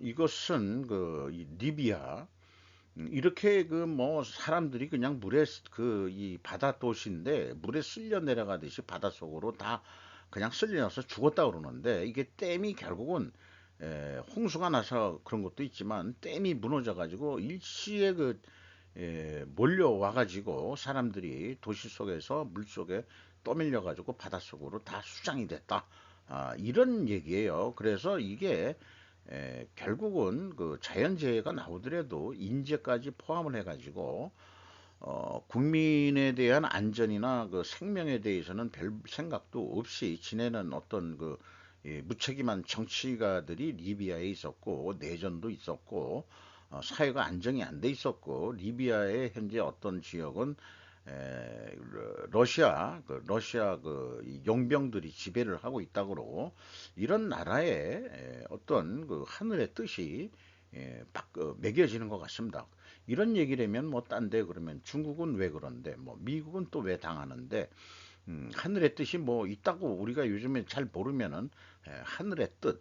이것은 이 리비아 이렇게 그 뭐 사람들이 그냥 물에 그 이 바다 도시인데 물에 쓸려 내려가듯이 바닷속으로 다 그냥 쓸려서 죽었다 그러는데 이게 댐이 결국은 홍수가 나서 그런 것도 있지만 댐이 무너져 가지고 일시에 몰려와 가지고 사람들이 도시 속에서 물 속에 떠밀려 가지고 바닷속으로 다 수장이 됐다. 이런 얘기예요. 그래서 이게 결국은 그 자연재해가 나오더라도 인재까지 포함을 해가지고 국민에 대한 안전이나 그 생명에 대해서는 별 생각도 없이 지내는 어떤 무책임한 정치가들이 리비아에 있었고 내전도 있었고 사회가 안정이 안 돼 있었고 리비아의 현재 어떤 지역은 러시아 이 용병들이 지배를 하고 있다고 이런 나라의 어떤 그 하늘의 뜻이 매겨지는 것 같습니다. 이런 얘기라면 뭐 딴 데 그러면 중국은 왜 그런데 뭐 미국은 또 왜 당하는데 하늘의 뜻이 뭐 있다고 우리가 요즘에 잘 모르면은 하늘의 뜻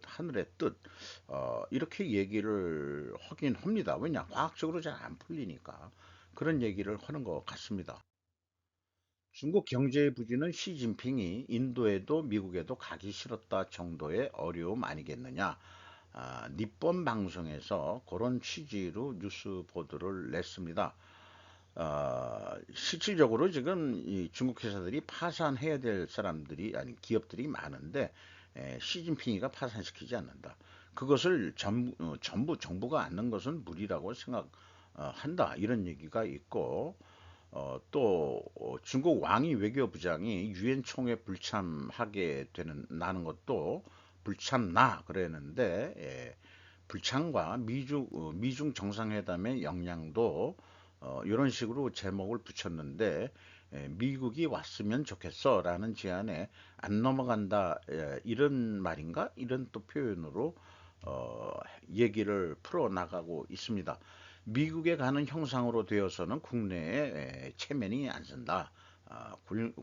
이렇게 얘기를 하긴 합니다. 왜냐 과학적으로 잘 안 풀리니까 그런 얘기를 하는 것 같습니다. 중국 경제의 부진은 시진핑이 인도에도 미국에도 가기 싫었다 정도의 어려움 아니겠느냐. 니폰 방송에서 그런 취지로 뉴스 보도를 냈습니다. 실질적으로 지금 이 중국 회사들이 파산해야 될 사람들이 아니 기업들이 많은데 시진핑이가 파산시키지 않는다. 그것을 전부 정부가 안는 것은 무리라고 생각한다. 이런 얘기가 있고 또 중국 왕이 외교부장이 유엔 총회 불참하게 되는 나는 것도 불참나 그랬는데 불참과 미중 정상회담의 영향도 이런 식으로 제목을 붙였는데 미국이 왔으면 좋겠어라는 제안에 안 넘어간다 이런 말인가 이런 또 표현으로 어, 얘기를 풀어 나가고 있습니다. 미국에 가는 형상으로 되어서는 국내에 체면이 안 선다.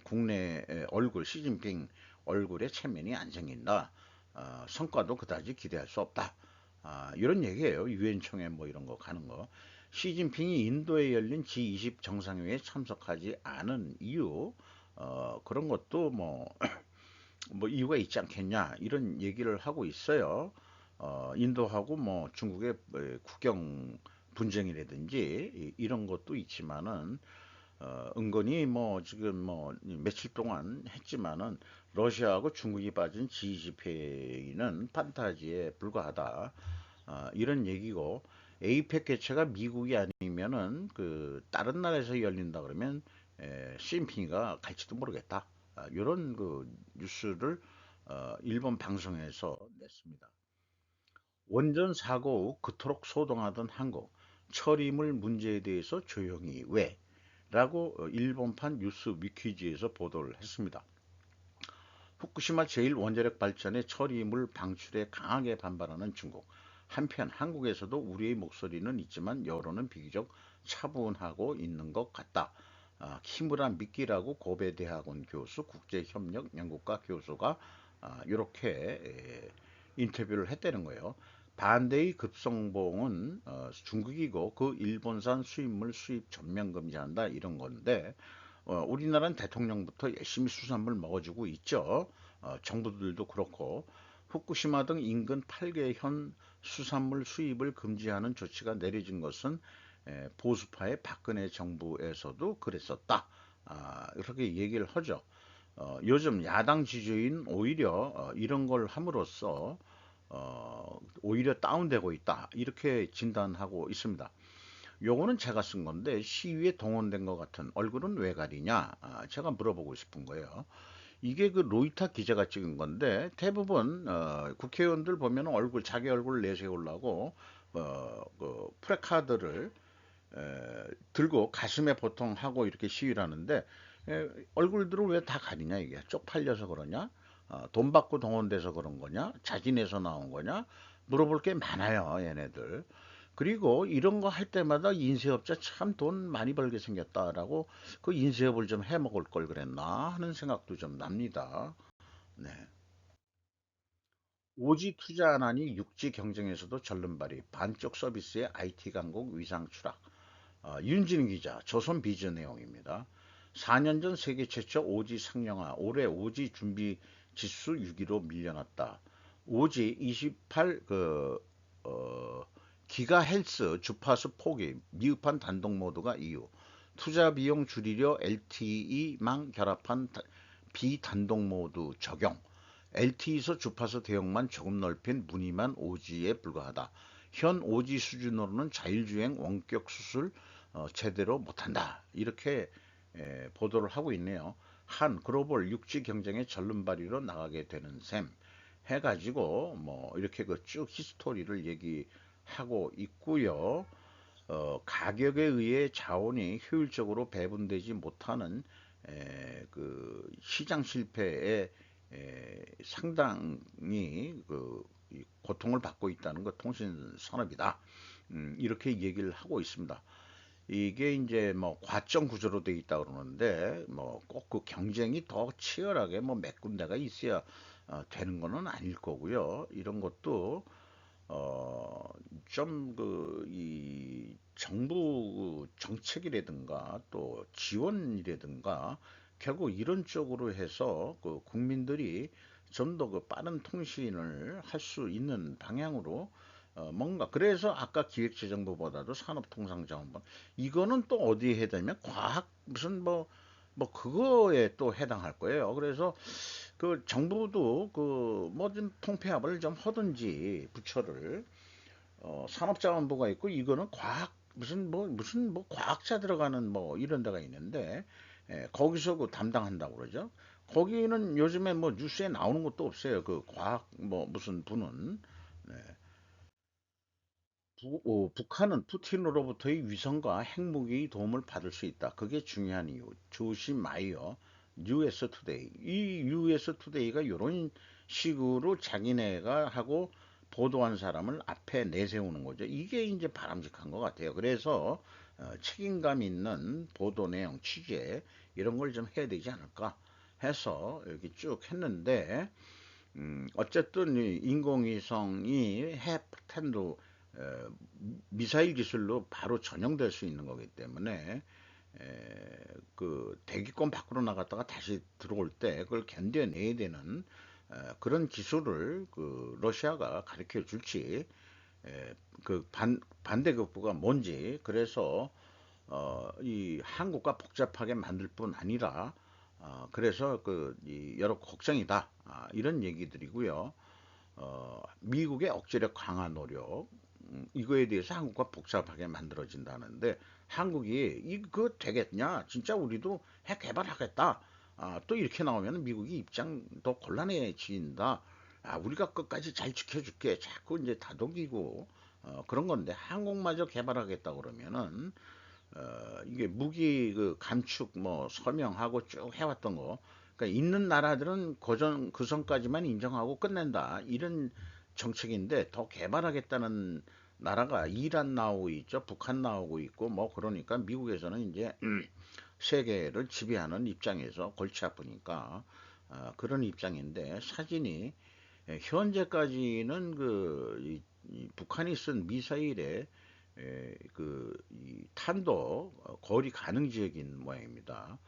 국내 얼굴 시진핑 얼굴에 체면이 안 생긴다. 성과도 그다지 기대할 수 없다. 이런 얘기예요. 유엔 총회 뭐 이런 거 가는 거. 시진핑이 인도에 열린 G20 정상회의에 참석하지 않은 이유 그런 것도 뭐 이유가 있지 않겠냐 이런 얘기를 하고 있어요. 인도하고 뭐 중국의 국경 분쟁이라든지 이런 것도 있지만은 은근히 뭐 지금 뭐 며칠 동안 했지만은 러시아하고 중국이 빠진 G20 회의는 판타지에 불과하다. 이런 얘기고 에이펙 개최가 미국이 아니면은 다른 나라에서 열린다 그러면 시진핑이가 갈지도 모르겠다. 이런 뉴스를 일본 방송에서 냈습니다. 원전 사고 후 그토록 소동하던 한국 처리물 문제에 대해서 조용히 왜? 라고 일본판 뉴스 위키지에서 보도를 했습니다. 후쿠시마 제1원자력 발전의 처리물 방출에 강하게 반발하는 중국. 한편 한국에서도 우리의 목소리는 있지만 여론은 비교적 차분하고 있는 것 같다. 키무라 미키라고 고베 대학원 교수, 국제협력 연구과 교수가 이렇게 인터뷰를 했다는 거예요. 반대의 급성봉은 중국이고 그 일본산 수입물 수입 전면 금지한다 이런 건데 우리나라는 대통령부터 열심히 수산물 먹어주고 있죠. 정부들도 그렇고 후쿠시마 등 인근 8개 현 수산물 수입을 금지하는 조치가 내려진 것은 보수파의 박근혜 정부에서도 그랬었다. 이렇게 얘기를 하죠. 요즘 야당 지지인 오히려 이런 걸 함으로써 오히려 다운되고 있다. 이렇게 진단하고 있습니다. 요거는 제가 쓴 건데 시위에 동원된 것 같은 얼굴은 왜 가리냐? 제가 물어보고 싶은 거예요. 이게 로이터 기자가 찍은 건데 대부분 국회의원들 보면 자기 얼굴 내세우려고 프레카드를 들고 가슴에 보통 하고 이렇게 시위를 하는데 얼굴들을 왜 다 가리냐 이게 쪽팔려서 그러냐? 돈 받고 동원돼서 그런 거냐? 자진해서 나온 거냐? 물어볼 게 많아요, 얘네들. 그리고 이런 거 할 때마다 인쇄업자 참 돈 많이 벌게 생겼다라고 그 인쇄업을 좀 해먹을 걸 그랬나 하는 생각도 좀 납니다. 네. 오지 투자 안 하니 육지 경쟁에서도 절름발이 반쪽 서비스의 IT 강국 위상 추락. 윤진희 기자, 조선비즈 내용입니다. 4년 전 세계 최초 오지 상용화, 올해 오지 준비 지수 6위로 밀려났다. 오지 28 기가헬스 주파수 포기, 미흡한 단독 모드가 이유. 투자 비용 줄이려 LTE망 결합한 비단독 모드 적용. LTE에서 주파수 대역만 조금 넓힌 무늬만 오지에 불과하다. 현 오지 수준으로는 자율주행 원격 수술 제대로 못한다. 이렇게 보도를 하고 있네요. 한 글로벌 육지 경쟁의 절름발이로 나가게 되는 셈 해가지고 뭐 이렇게 그 쭉 히스토리를 얘기하고 있고요. 가격에 의해 자원이 효율적으로 배분되지 못하는 그 시장 실패에 상당히 고통을 받고 있다는 것 통신 산업이다. 이렇게 얘기를 하고 있습니다. 이게 이제 뭐 과점 구조로 돼 있다 그러는데 뭐 꼭 그 경쟁이 더 치열하게 뭐 몇 군데가 있어야 되는 거는 아닐 거고요. 이런 것도 어, 좀 이 정부 정책이라든가 또 지원이라든가 결국 이런 쪽으로 해서 그 국민들이 좀 더 그 빠른 통신을 할 수 있는 방향으로 뭔가 그래서 아까 기획재정부보다도 산업통상자원부 이거는 또 어디에 해당하면 과학 무슨 뭐 그거에 또 해당할 거예요. 그래서 그 정부도 그 뭐 좀 통폐합을 좀 하든지 부처를 산업자원부가 있고 이거는 과학 무슨 뭐 과학자 들어가는 뭐 이런 데가 있는데 거기서 그 담당한다고 그러죠. 거기는 요즘에 뭐 뉴스에 나오는 것도 없어요. 그 과학 뭐 무슨 부는 네. 북한은 푸틴으로부터의 위성과 핵무기의 도움을 받을 수 있다. 그게 중요한 이유. 조시 마이어, US 투데이. 이 US 투데이가 이런 식으로 자기네가 하고 보도한 사람을 앞에 내세우는 거죠. 이게 이제 바람직한 것 같아요. 그래서 책임감 있는 보도 내용, 취재 이런 걸 좀 해야 되지 않을까 해서 이렇게 쭉 했는데 어쨌든 이 인공위성이 해탄도 미사일 기술로 바로 전용될 수 있는 거기 때문에 그 대기권 밖으로 나갔다가 다시 들어올 때 그걸 견뎌내야 되는 그런 기술을 그 러시아가 가르쳐 줄지 그 반대급부가 뭔지 그래서 이 한국과 복잡하게 만들 뿐 아니라 그래서 이 여러 걱정이다 이런 얘기들이고요. 미국의 억제력 강화 노력 이거에 대해서 한국과 복잡하게 만들어진다는데 한국이 이거 되겠냐? 진짜 우리도 핵 개발하겠다. 또 이렇게 나오면 미국이 입장도 곤란해진다. 우리가 끝까지 잘 지켜줄게. 자꾸 이제 다독이고 그런 건데 한국마저 개발하겠다 그러면은 이게 무기 그 감축 뭐 서명하고 쭉 해왔던 거. 그러니까 있는 나라들은 그 선까지만 인정하고 끝낸다. 이런 정책인데 더 개발하겠다는 나라가 이란 나오고 있죠. 북한 나오고 있고 뭐 그러니까 미국에서는 이제 세계를 지배하는 입장에서 골치 아프니까 그런 입장인데 사진이 현재까지는 이 북한이 쓴 미사일에 이 탄도 거리 가능 지역인 모양입니다.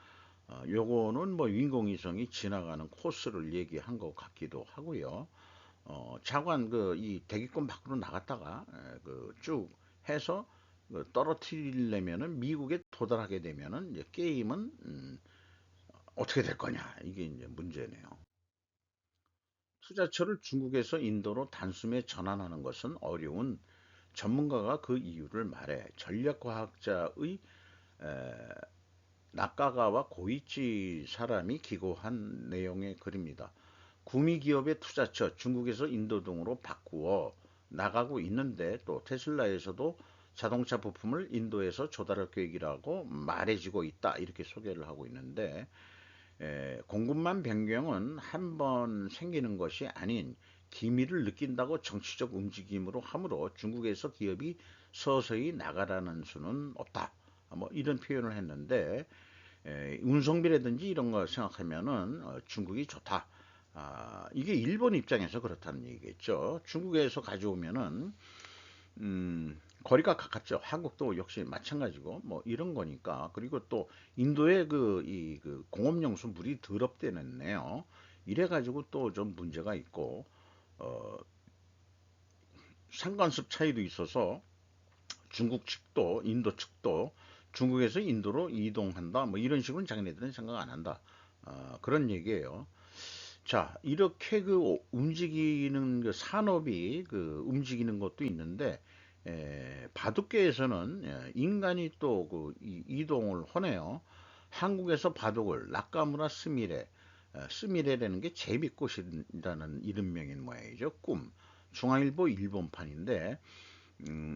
요거는 뭐 인공위성이 지나가는 코스를 얘기한 것 같기도 하고요. 차관 이 대기권 밖으로 나갔다가 그쭉 해서 떨어뜨리려면은 미국에 도달하게 되면은 이제 게임은 어떻게 될 거냐 이게 이제 문제네요. 투자처를 중국에서 인도로 단숨에 전환하는 것은 어려운 전문가가 그 이유를 말해 전략과학자의 낙가가와 고이치 사람이 기고한 내용의 글입니다. 구미 기업의 투자처 중국에서 인도 등으로 바꾸어 나가고 있는데 또 테슬라에서도 자동차 부품을 인도에서 조달할 계획이라고 말해지고 있다. 이렇게 소개를 하고 있는데 공급망 변경은 한 번 생기는 것이 아닌 기미를 느낀다고 정치적 움직임으로 함으로 중국에서 기업이 서서히 나가라는 수는 없다. 뭐 이런 표현을 했는데 운송비라든지 이런 거 생각하면은 중국이 좋다. 이게 일본 입장에서 그렇다는 얘기겠죠. 중국에서 가져오면은 거리가 가깝죠. 한국도 역시 마찬가지고 뭐 이런 거니까. 그리고 또 인도의 그 공업용수 물이 더럽대는네요. 이래 가지고 또 좀 문제가 있고 어 상관습 차이도 있어서 중국 측도 인도 측도 중국에서 인도로 이동한다 뭐 이런 식으로는 자기네들은 생각 안 한다. 그런 얘기예요. 자, 이렇게 그 움직이는 그 산업이 그 움직이는 것도 있는데, 바둑계에서는 인간이 또 그 이동을 하네요. 한국에서 바둑을 낙가무라 스미레, 스미레라는 게 제비꽃이라는 이름명인 모양이죠. 꿈. 중앙일보 일본판인데,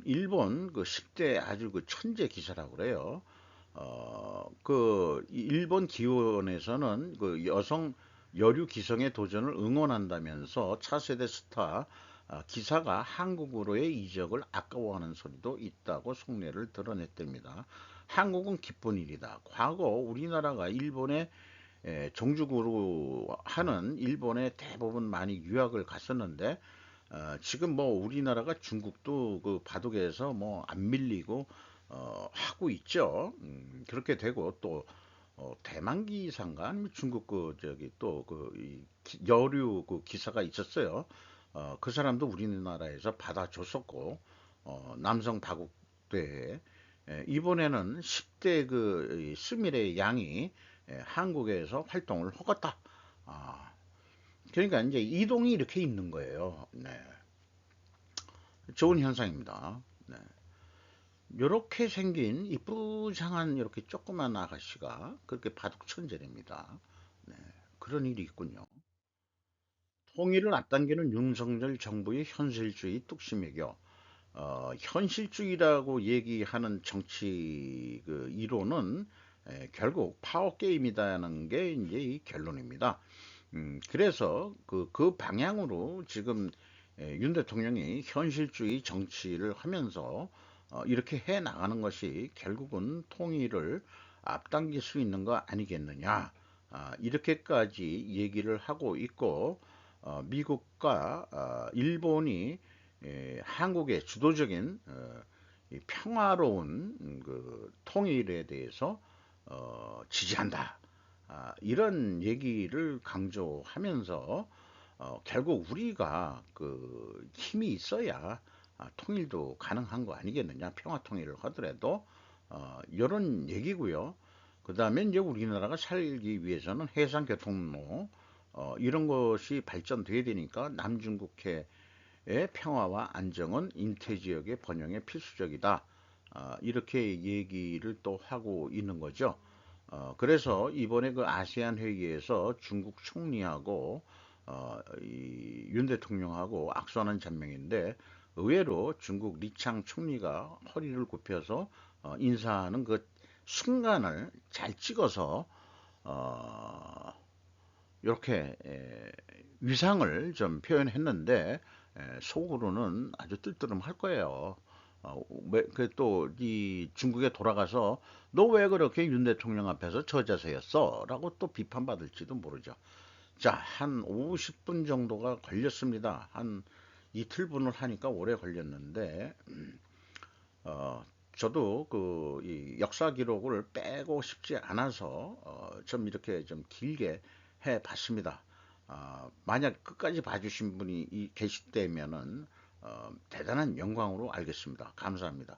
일본 그 10대 아주 그 천재 기사라고 그래요. 그 일본 기원에서는 그 여성 여류 기성의 도전을 응원한다면서 차세대 스타 기사가 한국으로의 이적을 아까워하는 소리도 있다고 속내를 드러냈답니다. 한국은 기쁜 일이다. 과거 우리나라가 일본에 종주국으로 하는 일본에 대부분 많이 유학을 갔었는데 지금 뭐 우리나라가 중국도 그 바둑에서 뭐 안 밀리고 하고 있죠. 그렇게 되고 또 대만기사인가 아니면 중국 그 저기 또 그 여류 그 기사가 있었어요. 그 사람도 우리나라에서 받아줬었고 남성 바둑대회 이번에는 10대 그 스미레 양이 한국에서 활동을 하겠다. 아, 그러니까 이제 이동이 이렇게 있는 거예요. 네. 좋은 현상입니다. 네. 요렇게 생긴 이쁘장한 이렇게 조그만 아가씨가 그렇게 바둑 천재랍니다. 네. 그런 일이 있군요. 통일을 앞당기는 윤석열 정부의 현실주의 뚝심이겨 현실주의라고 얘기하는 정치 그 이론은 결국 파워 게임이다는 게 이제 이 결론입니다. 그래서 그 방향으로 지금 윤 대통령이 현실주의 정치를 하면서 이렇게 해 나가는 것이 결국은 통일을 앞당길 수 있는 거 아니겠느냐. 이렇게까지 얘기를 하고 있고 미국과 일본이 한국의 주도적인 이 평화로운 그 통일에 대해서 지지한다. 이런 얘기를 강조하면서 결국 우리가 그 힘이 있어야 통일도 가능한 거 아니겠느냐. 평화 통일을 하더라도 이런 얘기고요. 그 다음에 이제 우리나라가 살기 위해서는 해상 교통로 이런 것이 발전돼야 되니까 남중국해의 평화와 안정은 인태지역의 번영에 필수적이다. 이렇게 얘기를 또 하고 있는 거죠. 그래서 이번에 그 아세안 회의에서 중국 총리하고 윤 대통령하고 악수하는 장면인데 의외로 중국 리창 총리가 허리를 굽혀서 인사하는 그 순간을 잘 찍어서 어, 이렇게 위상을 좀 표현했는데 속으로는 아주 뜰뜨름할 거예요. 그또이 중국에 돌아가서 너 왜 그렇게 윤 대통령 앞에서 저자세였어? 라고 또 비판받을지도 모르죠. 자, 한 50분 정도가 걸렸습니다. 한 이틀분을 하니까 오래 걸렸는데 어, 저도 이 역사 기록을 빼고 싶지 않아서 좀 이렇게 좀 길게 해 봤습니다. 만약 끝까지 봐주신 분이 계시다면은 대단한 영광으로 알겠습니다. 감사합니다.